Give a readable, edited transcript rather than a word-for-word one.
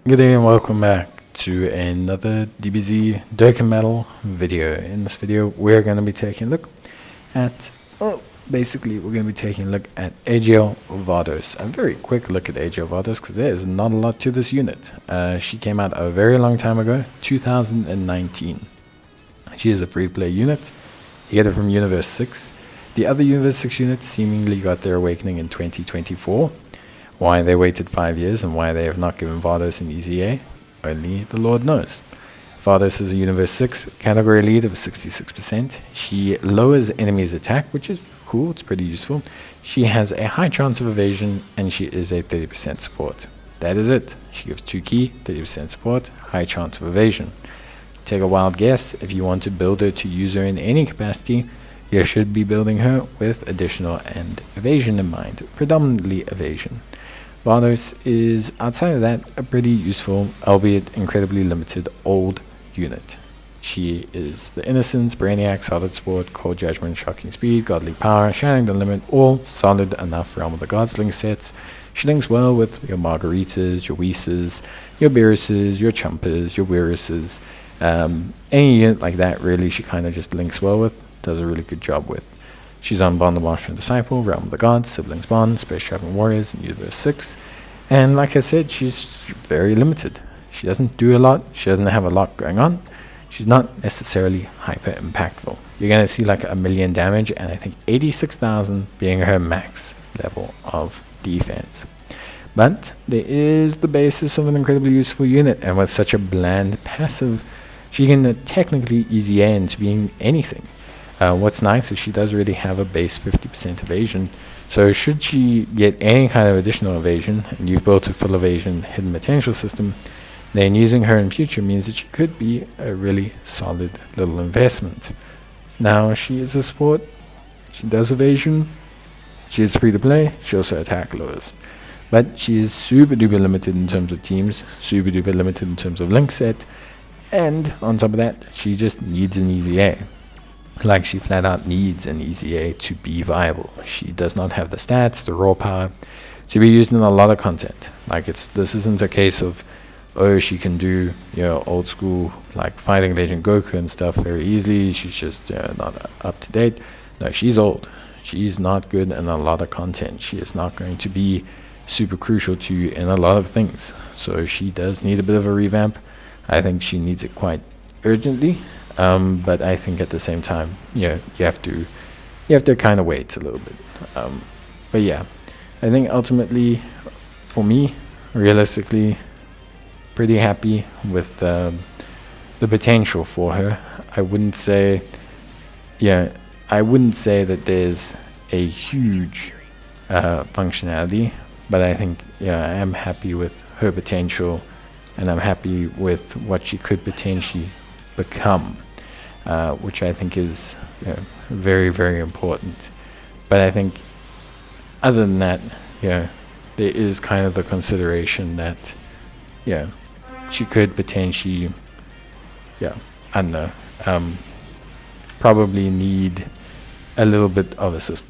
Good day and welcome back to another DBZ Dokkan Metal video. In this video, we're going to be taking a look at, basically we're going to be taking a look at AGL Vados. A very quick look at AGL Vados because there is not a lot to this unit. She came out a very long time ago, 2019. She is a free-play unit. You get it from Universe 6. The other Universe 6 units seemingly got their awakening in 2024. Why they waited 5 years and why they have not given Vados an EZA, only the Lord knows. Vados is a Universe 6 category lead of 66%. She lowers enemies' attack, which is cool, it's pretty useful. She has a high chance of evasion and she is a 30% support. That is it. She gives 2 key, 30% support, high chance of evasion. Take a wild guess, if you want to build her to use her in any capacity, you should be building her with additional and evasion in mind, predominantly evasion. Vados is, outside of that, a pretty useful, albeit incredibly limited, old unit. She is the Innocence, Brainiac, Solid Sport, Cold Judgment, Shocking Speed, Godly Power, Shining the Limit, all solid enough Realm of the Gods link sets. She links well with your Margaritas, your Whis, your Beeruses, your Chumpers, your Wiruses. Any unit like that, really, she kind of just links well with, does a really good job with. She's on Bond the Master and Disciple, Realm of the Gods, Siblings Bond, Space Traveling Warriors, and Universe 6. And like I said, she's very limited. She doesn't do a lot. She doesn't have a lot going on. She's not necessarily hyper impactful. You're going to see like 1 million damage, and I think 86,000 being her max level of defense. But there is the basis of an incredibly useful unit, and with such a bland passive, she can technically easy into being anything. What's nice is she does really have a base 50% evasion, so should she get any kind of additional evasion, and you've built a full evasion hidden potential system, then using her in future means that she could be a really solid little investment. Now, she is a support, she does evasion, she is free to play, she also attack lowers. But she is super duper limited in terms of teams, super duper limited in terms of link set, and on top of that, she just needs an EZA. Like, she flat out needs an EZA to be viable. She does not have the stats, the raw power to be used in a lot of content. Like, this isn't a case of, oh, she can do, old school like fighting Legend Goku and stuff very easily. She's just not up to date. No, she's old. She's not good in a lot of content. She is not going to be super crucial to you in a lot of things. So she does need a bit of a revamp. I think she needs it quite urgently. But I think at the same time, you have to kind of wait a little bit. But yeah, I think ultimately, for me, realistically, pretty happy with the potential for her. I wouldn't say that there's a huge functionality, but I think I am happy with her potential, and I'm happy with what she could potentially become, which I think is very, very important. But I think other than that, there is kind of the consideration that she could potentially I don't know, probably need a little bit of assistance.